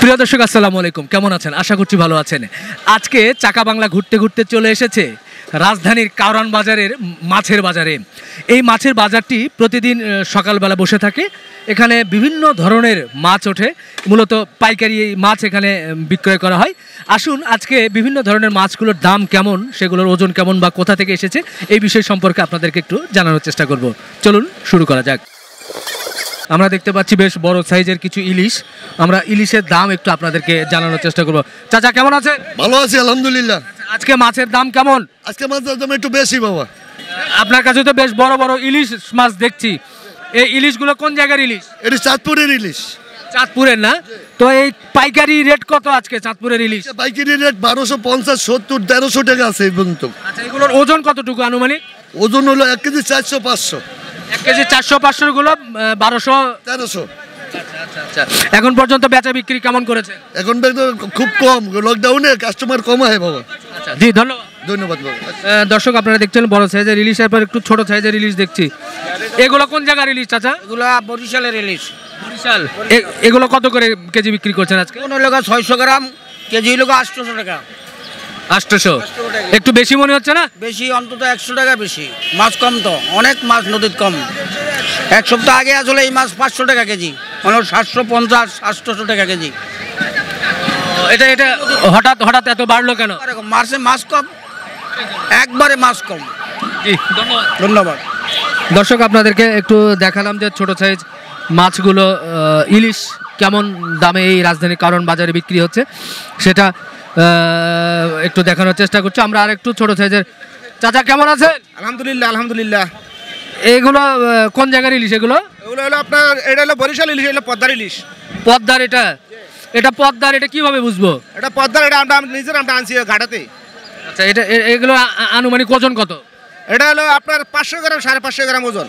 প্রিয় দর্শক আসসালামু আলাইকুম, কেমন আছেন? আশা করছি ভালো আছেন। আজকে চাকা বাংলা ঘুরতে ঘুরতে চলে এসেছে রাজধানীর কারওয়ান বাজারের মাছের বাজারে। এই মাছের বাজারটি প্রতিদিন সকালবেলা বসে থাকে। এখানে বিভিন্ন ধরনের মাছ ওঠে, মূলত পাইকারি এই মাছ এখানে বিক্রয় করা হয়। আসুন আজকে বিভিন্ন ধরনের মাছগুলোর দাম কেমন, সেগুলোর ওজন কেমন বা কোথা থেকে এসেছে এই বিষয় সম্পর্কে আপনাদেরকে একটু জানানোর চেষ্টা করব। চলুন শুরু করা যাক। আমরা দেখতে পাচ্ছি বেশ বড় সাইজের কিছু ইলিশ। আমরা ইলিশের দাম একটু আপনাদেরকে জানানোর চেষ্টা করব। চাচা কেমন আছে? ভালো আছি আলহামদুলিল্লাহ। আজকে মাছের দাম কেমন? আজকে মাছের দাম একটু বেশি বাবা। আপনার কাছে তো বেশ বড় বড় ইলিশ মাছ দেখছি। এই ইলিশগুলো কোন জায়গার ইলিশ? এটি চাঁদপুরের ইলিশ। চাঁদপুরের না? তো এই পাইকারি রেট কত আজকে চাঁদপুরের ইলিশ? পাইকারি রেট 1250, 70, 1300 টাকা আছে এই পর্যন্ত। আচ্ছা, এগুলোর ওজন কতটুকু আনুমানিক? ওজন হলো 1 কেজি 400, 500। 1 কেজি 400-500 গুলো 1200, 1300। আচ্ছা, এখন পর্যন্ত বেচা বিক্রি কেমন করেছে? এখন খুব কম, লকডাউনে কাস্টমার কম হয় বাবা। আচ্ছা জি, ধন্যবাদ। ধন্যবাদ বাবা। দর্শক আপনারা দেখছেন বড় সাইজের ইলিশ, এরপর একটু ছোট সাইজের ইলিশ দেখছি। এগুলো কোন জায়গার ইলিশ চাচা? এগুলা বরিশালের ইলিশ। বরিশাল। এগুলো কত করে কেজি বিক্রি করছেন আজকে? কোন লোক 600 গ্রাম, কেজি লোক 800 টাকা। 800? একটু বেশি মনে হচ্ছে না? বেশি, অন্তত 100 টাকা বেশি। মাছ কম তো, অনেক মাছ নদীর কম। এক সপ্তাহ আগে আসলে এই মাছ 500 টাকা কেজি, 750, 800 টাকা কেজি। এটা এটা হঠাৎ হঠাৎ এত বাড়লো কেন? মাছে মাছ কম, একবারে মাছ কম। জি ধন্যবাদ। ধন্যবাদ। দর্শক আপনাদেরকে একটু দেখালাম যে ছোট সাইজ মাছগুলো ইলিশ কেমন দামে এই রাজধানীর কারওয়ান বাজারে বিক্রি হচ্ছে সেটা একটু দেখানোর চেষ্টা করছি। আমরা আর একটু ছোট সাইজের। চাচা কেমন আছেন? আলহামদুলিল্লাহ আলহামদুলিল্লাহ। এইগুলো কোন জায়গার ইলিশ? এগুলো হলো আপনার, এটা হলো বরিশাল ইলিশ, এটা পদ্মার ইলিশ। পদ্মার? এটা পদ্মার, এটা কিভাবে বুঝবো? এটা পদ্মার, এটা আমরা নিজের আমরা আনছি ঘাটাতে। আচ্ছা, এগুলো আনুমানিক ওজন কত? এটা হলো আপনার 500 গ্রাম, 550 গ্রাম ওজন।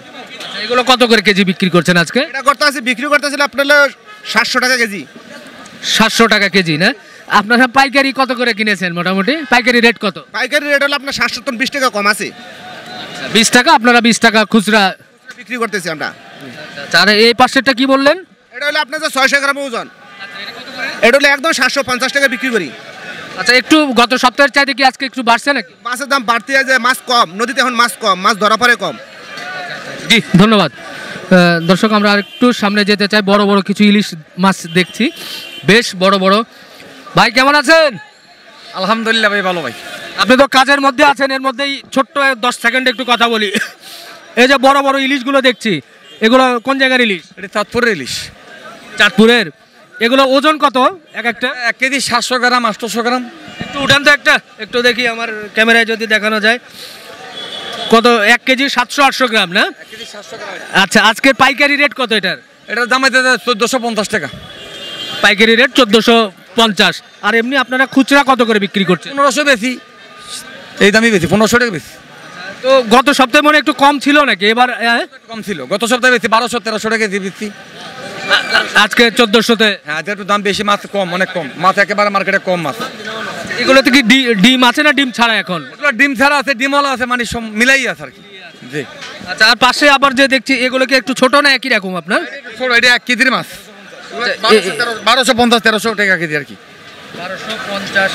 এগুলো কত করে কেজি বিক্রি করছেন আজকে? এটা করতে আছে, বিক্রি করতেছিল আপনার হলো 700 টাকা কেজি। 700 টাকা কেজি না? আপনারা পাইকারি কত করে কিনেছেন মোটামুটি? পাইকারি রেট কত? পাইকারি রেট হলো আপনার 720 টাকা কম আছে। 20 টাকা? আপনারা 20 টাকা খুচরা বিক্রি করতেছি আমরা। আর এই পাশেরটা কি বললেন? এটা হলো আপনার 600 গ্রাম ওজন। এটা হলো একদম 750 টাকা বিক্রি করি। আচ্ছা, একটু গত সপ্তাহের চাইতে কি আজকে একটু বাড়ছে নাকি? মাছের দাম বাড়তে আছে, মাছ কম নদীতে, এখন মাছ কম, মাছ ধরা পড়ে কম। জি ধন্যবাদ। দর্শক আমরা আরেকটু সামনে যেতে চাই। বড় বড় কিছু ইলিশ মাছ দেখছি, বেশ বড় বড়। ভাই কেমন আছেন? আলহামদুলিল্লাহ ভাই, ভালো ভাই। আপনি তো কাজের মধ্যে আছেন, এর মধ্যেই ছোট্ট 10 সেকেন্ড একটু কথা বলি। এই যে বড় বড় ইলিশগুলো দেখছি, এগুলো কোন জায়গার ইলিশ? এটা চাঁদপুরের ইলিশ। চাঁদপুরের? এগুলো ওজন কত এক একটা? 1 কেজি 700 গ্রাম, 800 গ্রাম। একটু উঠান তো একটা, একটু দেখি আমার ক্যামেরায় যদি দেখানো যায়। কত? 1 কেজি 700-800 গ্রাম না? 1 কেজি 700 গ্রাম। আচ্ছা, আজকে পাইকারি রেট কত এটার? এটার দাম 1450 টাকা। পাইকারি রেট 1450। আর এমনি আপনারা খুচরা কত করে বিক্রি করছেন? 1500 বেশি, এই দামই বেশি, 1500 টাকা বেশি। তো গত সপ্তাহে মনে একটু কম ছিল নাকি? এবার কম ছিল, গত সপ্তাহে বেশি 1200-1300 টাকা দিয়ে বেশি। আজকে 1400-তে? হ্যাঁ, একটু দাম বেশি, মাছ কম, অনেক কম মাছ, একেবারে মার্কেটে কম মাছ। এগুলোতে কি ডিম আছে না ডিম ছাড়া এখন? ডিম ছাড়া আছে, ডিমওয়ালা আছে, মানে সব মিলাই আছে আর কি। জি। আচ্ছা, আর পাশে আবার যে দেখছি এগুলো কি একটু ছোট না একই রকম আপনার? ছোট, এটা 1 কেজির মাছ, 1250-1300 টাকা কেজি আর কি। 1250।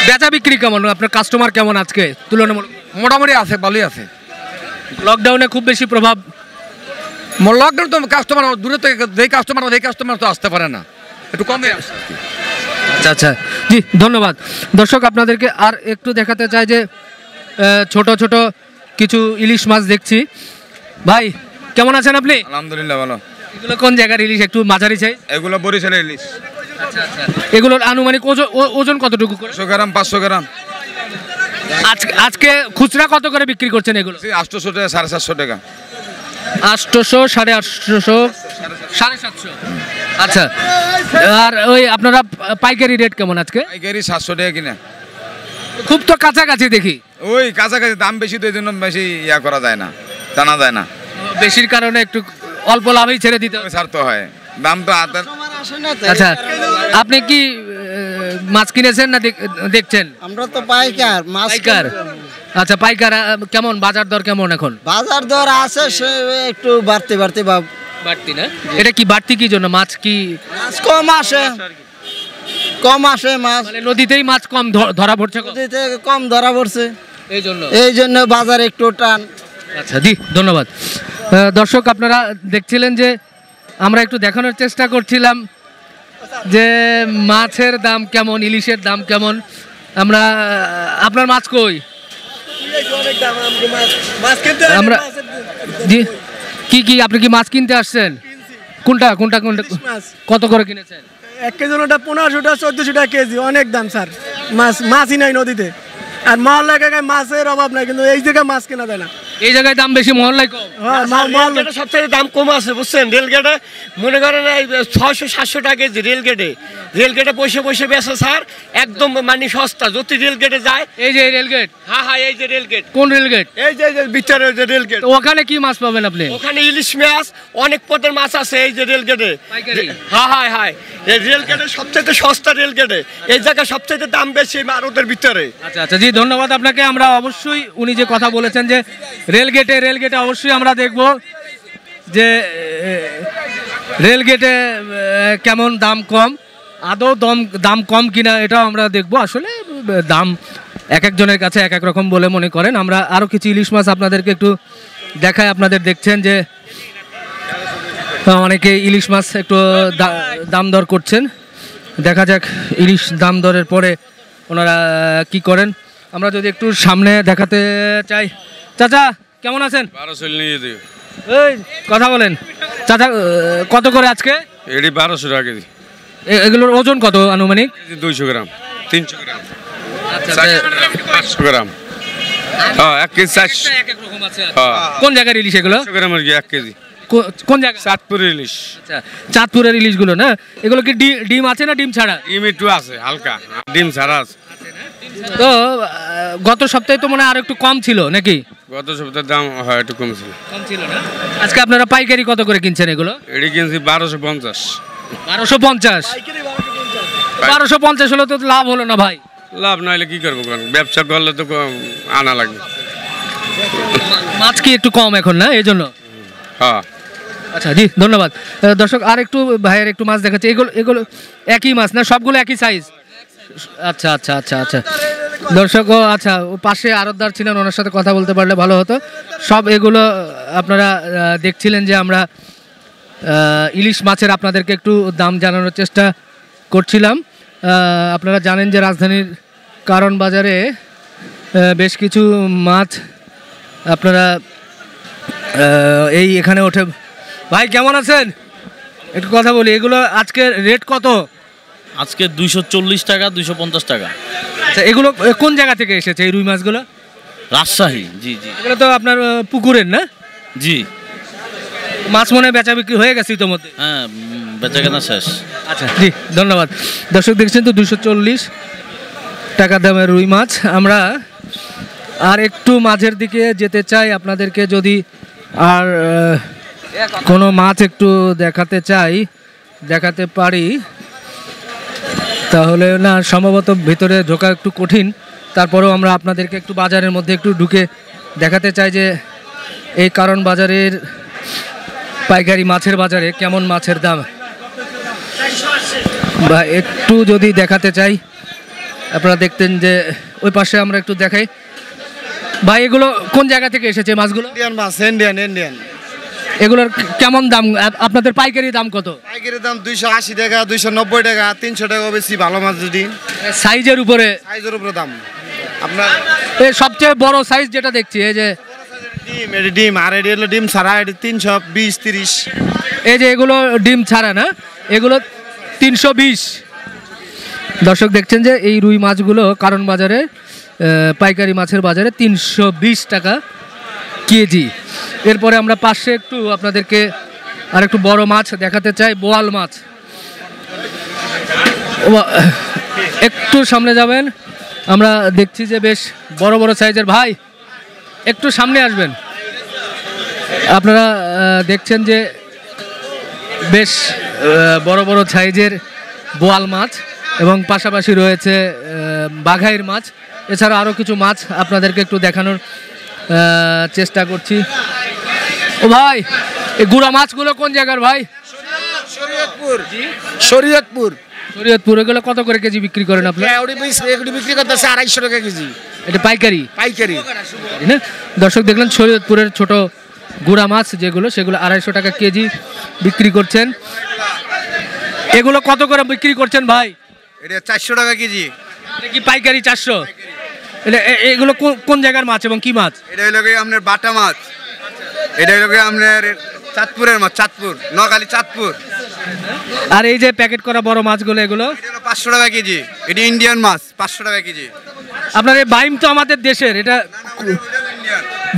বেচা বিক্রি কেমন? আপনার কাস্টমার কেমন আজকে তুলনামূলক? মোটামুটি আছে, ভালোই আছে। লকডাউনে খুব বেশি প্রভাব? লকডাউন তো কাস্টমার দূরে থেকে, যেই কাস্টমার তো আসতে পারে না, একটু কমে আসে। আচ্ছা আচ্ছা, জি ধন্যবাদ। দর্শক আপনাদেরকে আর একটু দেখাতে চাই যে ছোট ছোট কিছু ইলিশ মাছ দেখছি। ভাই কেমন আছেন আপনি? আলহামদুলিল্লাহ ভালো। এগুলো কোন জায়গার ইলিশ? একটু মাঝারি চাই। এগুলো বরিশালের ইলিশ। আচ্ছা আচ্ছা, এগুলোর আনুমানিক ওজন কতটুকু করে? 100 গ্রাম, 500 গ্রাম। আজকে খুচরা কত করে বিক্রি করছেন এগুলো? 800 টাকা, 750 টাকা। 800, 850, 750। আচ্ছা, আর ওই আপনারা পাইকারি রেট কেমন আজকে? পাইকারি 700 টাকা কিনা। খুব তো কাছাকাছি দেখি। ওই কাছাকাছি, দাম বেশি তো এই জন্য বেশি করা যায় না, জানা যায় না। বেশির কারণে একটু অল্প লাভেই ছেড়ে দিতে হবে। ছাড়তে হয়, দাম তো হাতের। আচ্ছা, আপনি কি মাছ কিনেছেন না দেখছেন? আমরা তো পাইকার মাছ। পাইকার? আচ্ছা, পাইকার কেমন বাজার দর কেমন এখন? বাজার দর আছে একটু বাড়তি বাড়তি না? এটা কি বাড়তি কি জন্য? মাছ কি মাছ কম আসে? কম আসে মাছ, মানে নদীতেই মাছ কম ধরা পড়ছে কম? নদীতে কম ধরা পড়ছে, এই এই জন্য বাজার একটু টান। আচ্ছা জি ধন্যবাদ। দর্শক আপনারা দেখছিলেন যে আমরা একটু দেখানোর চেষ্টা করছিলাম যে মাছের দাম কেমন, ইলিশের দাম কেমন। আমরা আপনার মাছ কই? আমরা জি কি কি আপনি কি মাছ কিনতে আসছেন? কোনটা কোনটা কোনটা কত করে কিনেছেন? 1 কেজি ওটা 1500টা 1400 টাকা কেজি, অনেক দাম স্যার। মাছই নাই নদীতে, আর মহল্লা এলাকায় মাছের অভাব নাই, কিন্তু এই জায়গায় মাছ কেনা যায় না। এই জায়গায় দাম বেশি, মহল্লায় কম। মহল্লা সবচেয়ে দাম কম আছে বুঝছেন। রেলগেটে মনে করেন 600-700 টাকা কেজি। রেলগেটে বসে বসে বেচে স্যার, একদম মানে সস্তা। যদি রেলগেটে যায়, এই যে রেলগেট, হ্যাঁ এই যে রেলগেট। কোন রেলগেট? এই যে ভিতরে যে রেলগেট, তো ওখানে কি মাছ পাবেন আপনি? ওখানে ইলিশ মাছ, অনেক পদের মাছ আছে এই যে রেলগেটে। পাইকারি? হ্যাঁ এই রেলগেটে সবচেয়ে সস্তা রেলগেটে। এই জায়গায় সবচেয়ে দাম বেশি মারুদের ভিতরে। আচ্ছা আচ্ছা জি ধন্যবাদ আপনাকে। আমরা অবশ্যই উনি যে কথা বলেছেন যে রেলগেটে অবশ্যই আমরা দেখব যে রেলগেটে কেমন দাম কম, আদৌ দাম কম কিনা এটাও আমরা দেখব। আসলে দাম এক একজনের কাছে এক এক রকম বলে মনে করেন। আমরা আরও কিছু ইলিশ মাছ আপনাদেরকে একটু দেখাই। আপনাদের দেখছেন যে অনেকে ইলিশ মাছ একটু দাম দর করছেন। দেখা যাক ইলিশ দাম দরের পরে ওনারা কি করেন। আমরা যদি একটু সামনে দেখাতে চাই। চাচা কেমন আছেন? 1200 নিয়ে দিও। এই কথা বলেন চাচা, কত করে আজকে? এটি 1200 টাকা কেজি। এগুলোর ওজন কত আনুমানিক? 200 গ্রাম, 300 গ্রাম, আচ্ছা 500 গ্রাম। হ্যাঁ 1 কেজি 400। কোন জায়গার ইলিশ এগুলো? 100 গ্রামের কি 1 কেজি? কোন জায়গা? চাঁদপুরের ইলিশ। আচ্ছা চাঁদপুরের ইলিশগুলো না? এগুলো কি ডিম আছে না ডিম ছাড়া? ডিম একটু আছে হালকা, ডিম ছাড়া আছে। তো গত সপ্তাহে তো মনে হয় আর একটু কম ছিল নাকি? গত সপ্তাহের দাম হয় একটু কম ছিল। কম ছিল না? আজকে আপনারা পাইকারি কত করে কিনছেন এগুলো? এটি কিনছি 1250। 1250? 1250 হলে তো লাভ হলো না ভাই। লাভ না হলে কি করবো, ব্যবসা করলে তো আনা লাগবে। মাছ কি একটু কম এখন না, এই জন্য? হ্যাঁ আচ্ছা জি ধন্যবাদ। দর্শক আর একটু ভাইয়ের একটু মাছ দেখাচ্ছে। এগুলো একই মাছ না, সবগুলো একই সাইজ? আচ্ছা আচ্ছা আচ্ছা আচ্ছা দর্শক, ও আচ্ছা ও পাশে আড়তদার ছিলেন, ওনার সাথে কথা বলতে পারলে ভালো হতো। সব এগুলো আপনারা দেখছিলেন যে আমরা ইলিশ মাছের আপনাদেরকে একটু দাম জানানোর চেষ্টা করছিলাম। আপনারা জানেন যে রাজধানীর কারণ বাজারে বেশ কিছু মাছ আপনারা এই এখানে ওঠে। ভাই কেমন আছেন? একটু কথা বলি, এগুলো আজকে রেট কত? আজকে 240 টাকা, 250 টাকা। আচ্ছা এগুলো কোন জায়গা থেকে এসেছে এই রুই মাছগুলো? রাজশাহী। জি জি। এগুলো তো আপনার পুকুরের না? জি। মাছ মনে বেচা বিক্রি হয়ে গেছে ইতোমধ্যে? হ্যাঁ বেচা কেনা শেষ। আচ্ছা জি ধন্যবাদ। দর্শক দেখছেন তো 240 টাকা দামের রুই মাছ। আমরা আর একটু মাঝের দিকে যেতে চাই, আপনাদেরকে যদি আর কোনো মাছ একটু দেখাতে পারি তাহলে না, সম্ভবত ভিতরে ঢোকা একটু কঠিন। তারপরেও আমরা আপনাদেরকে একটু বাজারের মধ্যে একটু ঢুকে দেখাতে চাই যে এই কারণ বাজারের পাইকারি মাছের বাজারে কেমন মাছের দাম, বা একটু যদি দেখাতে চাই। আপনারা দেখতেন যে ওই পাশে আমরা একটু দেখাই। ভাই এগুলো কোন জায়গা থেকে এসেছে মাছগুলো? ইন্ডিয়ান মাছ, ইন্ডিয়ান। এগুলোর কেমন দাম? আপনাদের পাইকারি দাম কত? পাইকারি দাম 280 টাকা, 290 টাকা, 300 টাকা বেশি ভালো মাছ যদি। সাইজের উপরে দাম আপনার। এই সবচেয়ে বড় সাইজ যেটা দেখছি এই যে ডিম, আর এটি হলো ডিম ছাড়া, এটি 320-30। এই যে এগুলো ডিম ছাড়া না, এগুলো 320। দর্শক দেখছেন যে এই রুই মাছগুলো কারণ বাজারে পাইকারি মাছের বাজারে 320 টাকা কেজি। এরপরে আমরা পাশে একটু আপনাদেরকে আর একটু বড় মাছ দেখাতে চাই, বোয়াল মাছ। একটু সামনে যাবেন, আমরা দেখছি যে বেশ বড় বড় সাইজের। ভাই একটু সামনে আসবেন। আপনারা দেখছেন যে বেশ বড় বড় সাইজের বোয়াল মাছ এবং পাশাপাশি রয়েছে বাঘাইর মাছ। এছাড়া আরও কিছু মাছ আপনাদেরকে একটু দেখানোর চেষ্টা করছি। ও ভাই এই গুড়া মাছগুলো কোন জায়গার ভাই? শরীয়তপুর। শরীয়তপুর এগুলো কত করে কেজি বিক্রি করেন আপনি? এগুলি বিক্রি করতেছে 250 টাকা কেজি। এটা পাইকারি? পাইকারি। না দর্শক দেখলেন শরীয়তপুরের ছোট গুড়া মাছ যেগুলো সেগুলো 250 টাকা কেজি বিক্রি করছেন। এগুলো কত করে বিক্রি করছেন ভাই? এটা 400 টাকা কেজি। এটা কি পাইকারি 400? এটা এগুলো কোন জায়গার মাছ এবং কি মাছ? এটা হলো আপনার বাটা মাছ। এটা হলো আপনার চাঁদপুরের মাছ, চাঁদপুর, নোয়াখালী চাঁদপুর। আর এই যে প্যাকেট করা বড় মাছগুলো এগুলো 500 টাকা কেজি। এটা ইন্ডিয়ান মাছ, 500 টাকা কেজি। আপনার এই বাইম তো আমাদের দেশের, এটা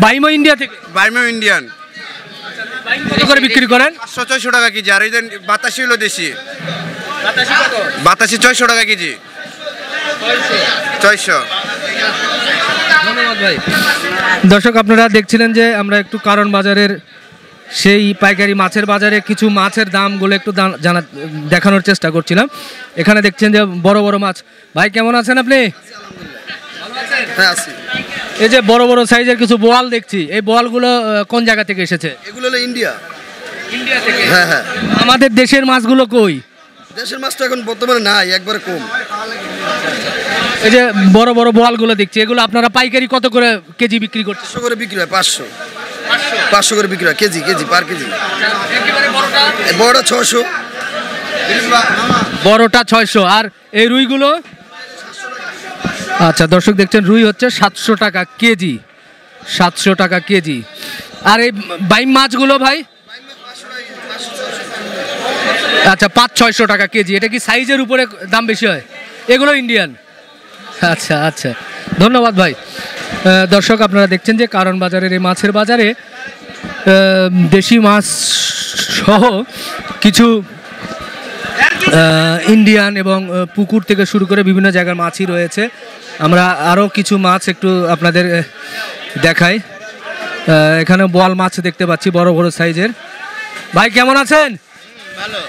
বাইমও ইন্ডিয়া থেকে? বাইমও ইন্ডিয়ান। কত করে বিক্রি করেন? 500-600 টাকা কেজি। আর এই যে বাতাসি হলো দেশি, বাতাসি 600 টাকা কেজি। 600। ধন্যবাদ ভাই। দর্শক আপনারা দেখছিলেন যে আমরা একটু কারণ বাজারের সেই পাইকারি মাছের বাজারে কিছু মাছের দামগুলো একটু দেখানোর চেষ্টা করছিলাম। এখানে দেখছেন যে বড় বড় মাছ। ভাই কেমন আছেন আপনি? হ্যাঁ আছি। এই যে বড় বড় সাইজের কিছু বোয়াল দেখছি, এই বোয়ালগুলো কোন জায়গা থেকে এসেছে? এগুলো হলো ইন্ডিয়া। ইন্ডিয়া থেকে? হ্যাঁ হ্যাঁ। আমাদের দেশের মাছগুলো কই? দেশের মাছ তো এখন বর্তমানে নাই, একবারে কম। এই যে বড় বড় বোয়ালগুলো দেখছি, এগুলো আপনারা পাইকারি কত করে কেজি বিক্রি করছেন? 500 করে বিক্রি হয়। 500 করে বিক্রি হয় কেজি, পার কেজি। বড়টা 600। বড়টা 600। আর এই রুইগুলো? আচ্ছা দর্শক দেখছেন রুই হচ্ছে 700 টাকা কেজি। 700 টাকা কেজি। আর এই বাইম মাছগুলো ভাই? আচ্ছা 500-600 টাকা কেজি। এটা কি সাইজের উপরে দাম বেশি হয়? এগুলো ইন্ডিয়ান? আচ্ছা আচ্ছা, ধন্যবাদ ভাই। দর্শক আপনারা দেখছেন যে কারণ বাজারের এই মাছের বাজারে দেশি মাছ সহ কিছু ইন্ডিয়ান এবং পুকুর থেকে শুরু করে বিভিন্ন জায়গার মাছই রয়েছে। আমরা আরও কিছু মাছ একটু আপনাদের দেখাই। এখানে বোয়াল মাছ দেখতে পাচ্ছি বড় বড় সাইজের। ভাই কেমন আছেন? ভালো।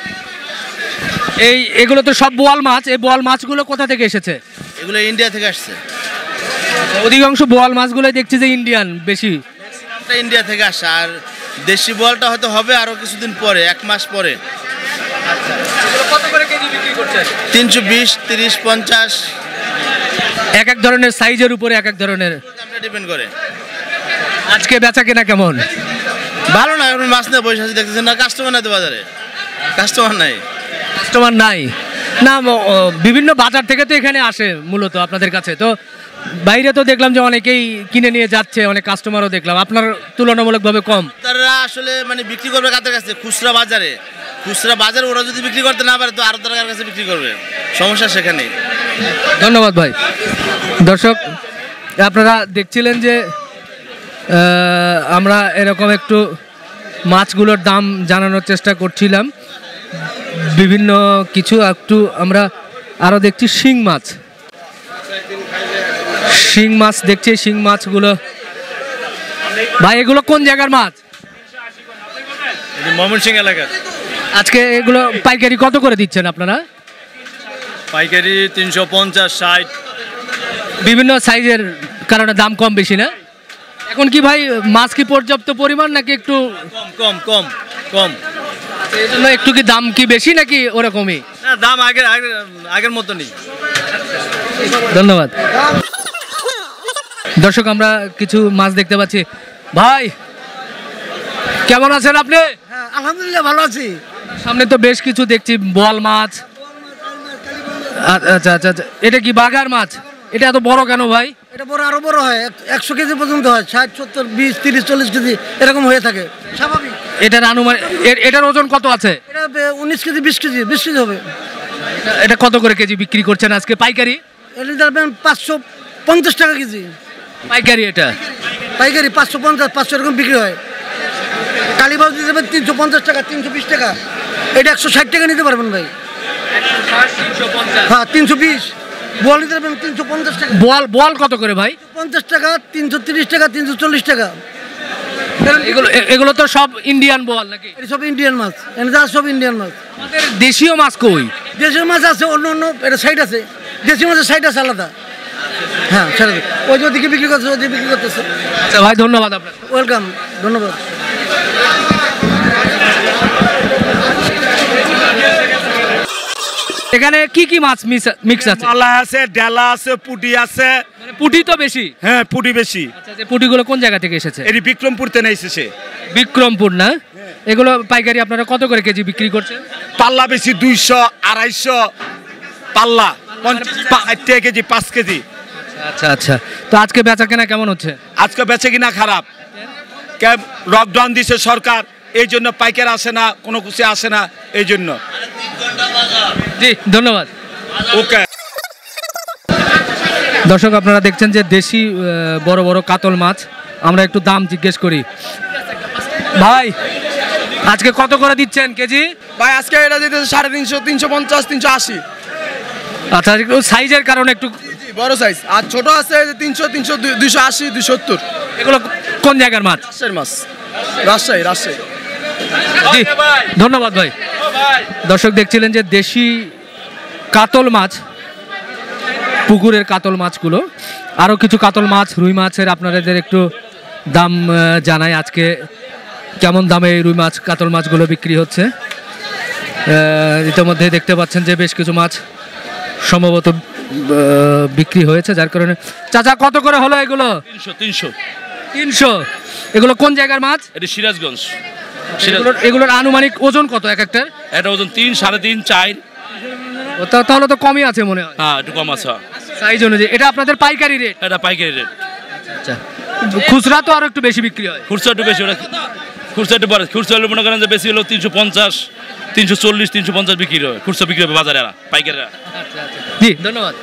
এগুলো তো সব বোয়াল মাছ। এই বোয়াল মাছগুলো কোথা থেকে এসেছে? এগুলো ইন্ডিয়া থেকে আসছে। অধিকাংশ বোয়াল মাছগুলো দেখছি যে ইন্ডিয়ান বেশি। ইন্ডিয়া থেকে আসে। আর দেশি বোয়ালটা হয়তো হবে আরো কিছুদিন পরে, 1 মাস পরে। কত করে কেজি বিক্রি করছেন? 320, 30, 50। এক এক ধরনের সাইজের উপরে এক এক ধরনের ডিপেন্ড করে। আজকে বেচা কেনা কেমন? ভালো না, এখন মাছ নিয়ে বসে আছি, দেখতেছেন না কাস্টমার নাই তো বাজারে। কাস্টমার নাই। কাস্টমার নাই না, বিভিন্ন বাজার থেকে তো এখানে আসে মূলত আপনাদের কাছে। তো বাইরে তো দেখলাম যে অনেকেই কিনে নিয়ে যাচ্ছে, অনেক কাস্টমারও দেখলাম। আপনার তুলনামূলকভাবে কম। তারা আসলে মানে বিক্রি করবে কাদের কাছে? খুচরা বাজারে। খুচরা বাজারে ওরা যদি বিক্রি করতে না পারে তো আরো তার কাছে বিক্রি করবে। সমস্যা সেখানে। ধন্যবাদ ভাই। দর্শক আপনারা দেখছিলেন যে আমরা এরকম একটু মাছগুলোর দাম জানানোর চেষ্টা করছিলাম। বিভিন্ন কিছু একটু আমরা আরও দেখছি শিং মাছ। শিং মাছ দেখছি, শিং মাছগুলো ভাই এগুলো কোন জায়গার মাছ? ময়মনসিংহ এলাকার। আজকে এগুলো পাইকারি কত করে দিচ্ছেন আপনারা? পাইকারি 350, 60। বিভিন্ন সাইজের কারণে দাম কম বেশি না? এখন কি ভাই মাছ কি পর্যাপ্ত পরিমাণ নাকি একটু কম কম কম? এই জন্য একটু কি দাম কি বেশি নাকি ওরকমই? না, দাম আগের মতনই। ধন্যবাদ। দর্শক আমরা কিছু মাছ দেখতে পাচ্ছি। ভাই কেমন আছেন আপনি? আলহামদুলিল্লাহ ভালো আছি। সামনে তো বেশ কিছু দেখছি বোয়াল মাছ। আচ্ছা আচ্ছা আচ্ছা, এটা কি বাগার মাছ? এটা এত বড় কেন ভাই? এটা বড়, আরো বড় হয়। 100 কেজি পর্যন্ত হয়। 60, 70, 20, 30, 40 কেজি এরকম হয়ে থাকে স্বাভাবিক। এটার আনুমানিক এটার ওজন কত আছে? এটা 19 কেজি, 20 কেজি, 20 কেজি হবে। এটা কত করে কেজি বিক্রি করছেন আজকে পাইকারি? এটা যাবেন 550 টাকা কেজি পাইকারি। এটা পাইকারি 550, 500 এরকম বিক্রি হয়। কালীবাউস দিয়ে যাবেন 350 টাকা, 320 টাকা। এটা 160 টাকা নিতে পারবেন ভাই। হ্যাঁ 320। বোয়াল নিতে পারবেন 350 টাকা। বোয়াল কত করে ভাই? 50 টাকা, 330 টাকা, 340 টাকা। এগুলো তো সব ইন্ডিয়ান বোয়াল নাকি? এটা সব ইন্ডিয়ান মাছ। এটা সব ইন্ডিয়ান মাছ। আমাদের দেশীয় মাছ কই? দেশীয় মাছ আছে অন্য অন্য, এটা সাইড আছে। দেশীয় মাছের সাইড আছে আলাদা। হ্যাঁ সেটা ওই যে ওদিকে বিক্রি করতেছে, ওদিকে বিক্রি করতেছে। আচ্ছা ভাই ধন্যবাদ আপনার। ওয়েলকাম, ধন্যবাদ। এখানে কি কি মাছ মিক্স আছে? মালা আছে, ডেলা আছে, পুটি আছে। মানে পুটি তো বেশি? হ্যাঁ, পুটি বেশি। আচ্ছা, যে পুটিগুলো কোন জায়গা থেকে এসেছে? এটি বিক্রমপুর থেকে এসেছে। বিক্রমপুর না? এগুলো পাইকারি আপনারা কত করে কেজি বিক্রি করছেন? পাল্লা বেশি 200, 250 পাল্লা, 50 কেজি, 5 কেজি। আচ্ছা আচ্ছা, তো আজকে বেচা কেনা কেমন হচ্ছে? আজকে বেচে কিনা খারাপ। লকডাউন দিছে সরকার, এই জন্য পাইকার আসে না, কোনো কিছু আসে না, এই জন্য। জি, ধন্যবাদ। ওকে। দর্শক, আপনারা দেখছেন যে দেশি বড় বড় কাতল মাছ। আমরা একটু দাম জিজ্ঞেস করি। ভাই, আজকে কত করে দিচ্ছেন কেজি? ভাই আজকে এটা দিতেছে 350, 350, 380। আচ্ছা, একটু সাইজের কারণে একটু বড় সাইজ, আর ছোট আছে 300, 300, 280, 270। এগুলো কোন জায়গার মাছ? রাজশাহীর মাছ, রাজশাহী। জি, ধন্যবাদ ভাই। দর্শক, দেখছিলেন যে দেশি কাতল মাছ, পুকুরের কাতল মাছগুলো। আরও কিছু কাতল মাছ, রুই মাছের আপনাদের একটু দাম জানাই। আজকে কেমন দামে এই রুই মাছ, কাতল মাছগুলো বিক্রি হচ্ছে। ইতিমধ্যে দেখতে পাচ্ছেন যে বেশ কিছু মাছ সম্ভবত বিক্রি হয়েছে, যার কারণে। চাচা, কত করে হলো এগুলো? 300। এগুলো কোন জায়গার মাছ? এটা সিরাজগঞ্জ। এগুলোর আনুমানিক ওজন কত এক একটা? এটা ওজন 3, 3.5, 4। তাহলে তো কমই আছে মনে হয়। হ্যাঁ, একটু কম আছে সাইজ অনুযায়ী। এটা আপনাদের পাইকারি রেট? এটা পাইকারি রেট। আচ্ছা, খুচরা তো আরো একটু বেশি বিক্রি হয়? খুচরা একটু বেশি, ওটা খুচরা একটু পরে। খুচরা হলে মনে করেন যে বেশি হলো 350, 340, 350 বিক্রি হয়। খুচরা বিক্রি হবে বাজারে, পাইকারিরা। জি, ধন্যবাদ।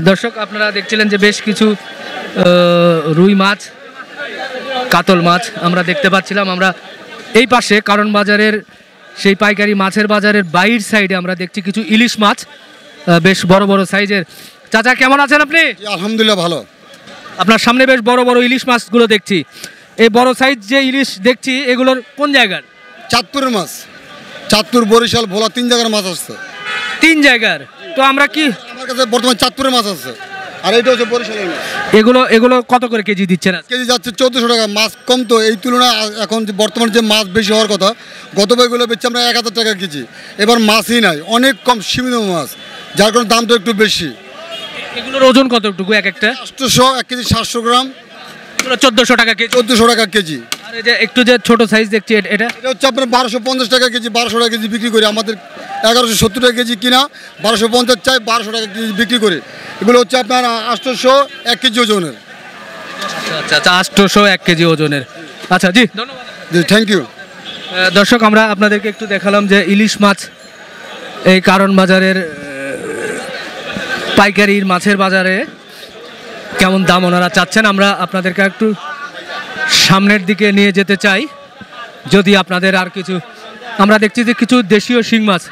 দর্শক, আপনারা দেখছিলেন যে বেশ কিছু রুই মাছ, কাতল মাছ আমরা দেখতে পাচ্ছিলাম। আমরা এই পাশে কারণ বাজারের সেই পাইকারি মাছের বাজারের বাইর সাইডে আমরা দেখছি কিছু ইলিশ মাছ, বেশ বড় বড় সাইজের। চাচা, কেমন আছেন আপনি? আলহামদুলিল্লাহ ভালো। আপনার সামনে বেশ বড় বড় ইলিশ মাছগুলো দেখছি। এই বড় সাইজ যে ইলিশ দেখছি, এগুলোর কোন জায়গার? চাঁদপুরের মাছ। চাঁদপুর, বরিশাল, ভোলা, 3 জায়গার মাছ আসছে। 3 জায়গার? তো আমরা কি, আমার কাছে বর্তমানে চাঁদপুরের মাছ আছে, আর এটা হচ্ছে বরিশালের মাছ। এগুলো কত করে কেজি দিচ্ছেন? কেজি যাচ্ছে 1400 টাকা। মাছ কম তো, এই তুলনায় এখন যে বর্তমানে যে মাছ বেশি হওয়ার কথা, গত বইগুলো বেচছি আমরা 1000 টাকা কেজি। এবার মাছই নাই, অনেক কম, সীমিত মাছ, যার কারণে দামটা একটু বেশি। এগুলোর ওজন কতটুকু এক একটা? 800, 1 কেজি 700 গ্রাম। 1400 টাকা কেজি? 1400 টাকা কেজি। আর এই যে একটু যে ছোট সাইজ দেখছি, এটা হচ্ছে আপনার 1250 টাকা কেজি। 1200 টাকা কেজি বিক্রি করি। আমাদের 1170 টাকা কেজি কিনা, 1250 চাই, 1200 টাকা কেজি বিক্রি করি। এগুলো হচ্ছে আপনার 800, 1 কেজি ওজনের। আচ্ছা আচ্ছা, 800 1 কেজি ওজনের। আচ্ছা, জি, ধন্যবাদ। জি, থ্যাংক ইউ। দর্শক, আমরা আপনাদেরকে একটু দেখালাম যে ইলিশ মাছ এই কারণ বাজারের পাইকারির মাছের বাজারে কেমন দাম ওনারা চাচ্ছেন। আমরা আপনাদেরকে একটু সামনের দিকে নিয়ে যেতে চাই। যদি আপনাদের আর কিছু, আমরা দেখছি যে কিছু দেশীয় শিং মাছ।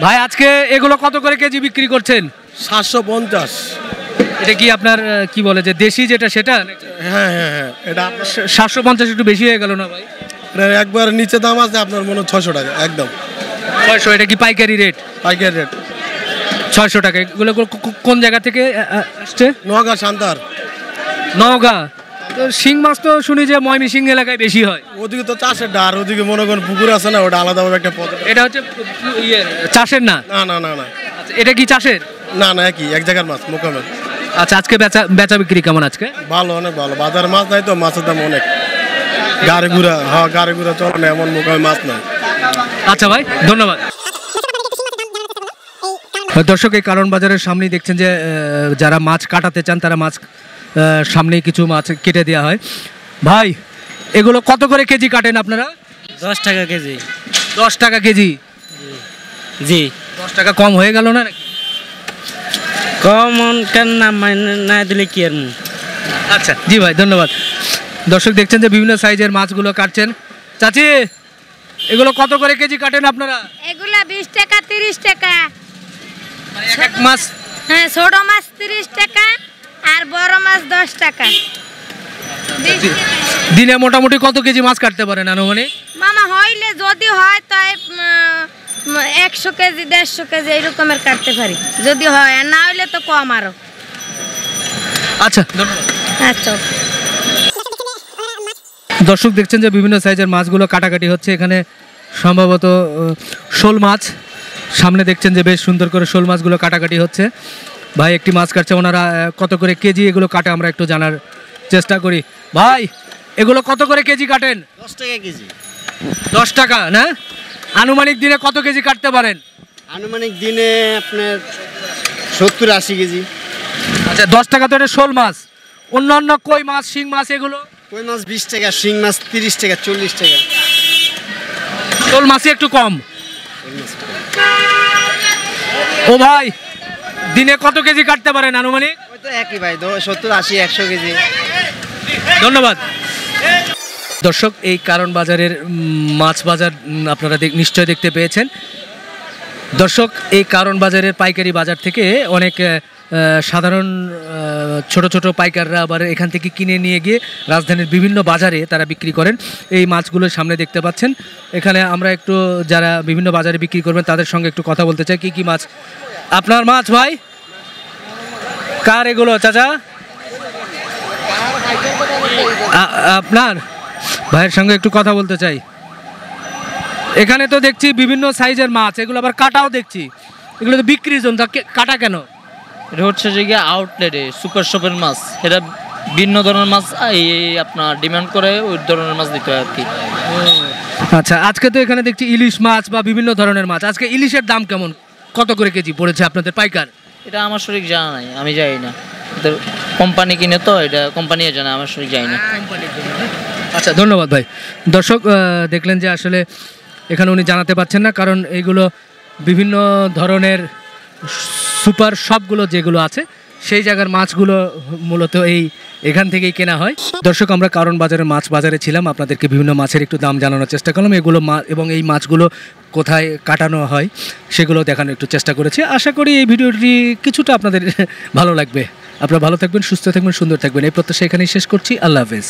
ভাই, আজকে এগুলো কত করে কেজি বিক্রি করছেন? 750। এটা কি আপনার কি বলে যে দেশি যেটা, সেটা? হ্যাঁ হ্যাঁ হ্যাঁ, এটা 750 একটু বেশি হয়ে গেল না ভাই? একবার নিচে দাম আছে আপনার মনে 600 টাকা একদম। 600? এটা কি পাইকারি রেট? পাইকারি রেট 600 টাকা। এগুলো কোন জায়গা থেকে আসছে? নওগাঁ, সান্তার। নওগাঁ? তো শিং মাছ তো শুনি যে ময়মনসিংহ এলাকায় বেশি হয়। ওদিকে তো চাষের ডার, ওদিকে মনে করেন পুকুর আছে না, ওটা আলাদাভাবে একটা পথ। এটা হচ্ছে চাষের না? না না না না। আচ্ছা, এটা কি চাষের? না না, একই, এক জায়গার মাছ, মোকামের। আচ্ছা, আজকে বেচা বিক্রি কেমন? আজকে ভালো, অনেক ভালো। বাজার মাছ নাই তো, মাছের দাম অনেক। গাড়ি ঘুরা, হ্যাঁ গাড়ি ঘুরা চলে না, এমন মোকামে মাছ নাই। আচ্ছা ভাই, ধন্যবাদ। দর্শক, এই কারণ বাজারের সামনেই দেখছেন যে যারা মাছ কাটাতে চান তারা মাছ সামনেই কিছু মাছ কেটে দেওয়া হয়। ভাই, এগুলো কত করে কেজি কাটেন আপনারা? 10 টাকা কেজি। 10 টাকা কেজি? জি। 10 টাকা কম হয়ে গেল না? কম কেন না দিলে কি আর। আচ্ছা, জি ভাই, ধন্যবাদ। দর্শক, দেখছেন যে বিভিন্ন সাইজের মাছগুলো কাটছেন। চাচি, এগুলো কত করে কেজি কাটেন আপনারা? এগুলা 20 টাকা, 30 টাকা। এক মাছ? হ্যাঁ, ছোট মাছ 30 টাকা আর বড় মাছ 10 টাকা। দিনে মোটামুটি কত কেজি মাছ কাটতে পারেন আনুমানিক? মামা হইলে যদি হয় তাই 100 কেজি, 150 কেজি এরকমের কাটতে পারি যদি হয়, আর না হইলে তো কম আরো। আচ্ছা, ধন্যবাদ। আচ্ছা। দর্শক, দেখছেন যে বিভিন্ন সাইজের মাছগুলো কাটাকাটি হচ্ছে। এখানে সম্ভবত শোল মাছ, সামনে দেখছেন যে বেশ সুন্দর করে শোল মাছগুলো কাটাকাটি হচ্ছে। ভাই একটি মাছ কাটছে, ওনারা কত করে কেজি এগুলো কাটে আমরা একটু জানার চেষ্টা করি। ভাই এগুলো কত করে কেজি কাটেন? 10 টাকা কেজি। 10 টাকা না? আনুমানিক দিনে কত কেজি কাটতে পারেন? আনুমানিক দিনে আপনার 70-80 কেজি। আচ্ছা 10 টাকা তো এটা শোল মাছ। অন্যান্য কই মাছ, শিং মাছ এগুলো? কই মাছ 20 টাকা, শিং মাছ 30 টাকা, 40 টাকা। শোল মাছই একটু কম। ও ভাই দিনে কত কেজি কাটতে পারেন আনুমানিক? ওই তো একই ভাই, 70-80 100 কেজি। ধন্যবাদ। দর্শক এই কারণ বাজারের মাছ বাজার আপনারা নিশ্চয় দেখতে পেয়েছেন। দর্শক এই কারণ বাজারের পাইকারি বাজার থেকে অনেক সাধারণ ছোট ছোট পাইকাররা আবার এখান থেকে কিনে নিয়ে গিয়ে রাজধানীর বিভিন্ন বাজারে তারা বিক্রি করেন। এই মাছগুলো সামনে দেখতে পাচ্ছেন। এখানে আমরা একটু যারা বিভিন্ন বাজারে বিক্রি করবেন তাদের সঙ্গে একটু কথা বলতে চাই। কি মাছ আপনার মাছ ভাই? কার এগুলো চাচা? আপনার ভাইয়ের সঙ্গে একটু কথা বলতে চাই। এখানে তো দেখছি বিভিন্ন সাইজের মাছ, এগুলো আবার কাটাও দেখছি। এগুলো তো বিক্রির জন্য, কাটা কেন? এটা হচ্ছে যে গিয়ে আউটলেটে সুপার শপের মাছ, এটা ভিন্ন ধরনের মাছ এই আপনার ডিমান্ড করে ওই ধরনের মাছ দিতে হয় আর কি। আচ্ছা আজকে তো এখানে দেখছি ইলিশ মাছ বা বিভিন্ন ধরনের মাছ। আজকে ইলিশের দাম কেমন, কত করে কেজি পড়েছে আপনাদের পাইকার? এটা আমার সঠিক জানা নাই, আমি যাই না, এদের কোম্পানি কিনে তো, এটা কোম্পানি জানে, আমার সঠিক যাই না। আচ্ছা ধন্যবাদ ভাই। দর্শক দেখলেন যে আসলে এখানে উনি জানাতে পারছেন না, কারণ এইগুলো বিভিন্ন ধরনের সুপার শপগুলো যেগুলো আছে সেই জায়গার মাছগুলো মূলত এখান থেকেই কেনা হয়। দর্শক আমরা কারণ বাজারের মাছ বাজারে ছিলাম, আপনাদেরকে বিভিন্ন মাছের একটু দাম জানানোর চেষ্টা করলাম। এগুলো এবং এই মাছগুলো কোথায় কাটানো হয় সেগুলো দেখানোর একটু চেষ্টা করেছি। আশা করি এই ভিডিওটি কিছুটা আপনাদের ভালো লাগবে। আপনারা ভালো থাকবেন, সুস্থ থাকবেন, সুন্দর থাকবেন, এই প্রত্যাশা এখানেই শেষ করছি। আল্লাহ হাফেজ।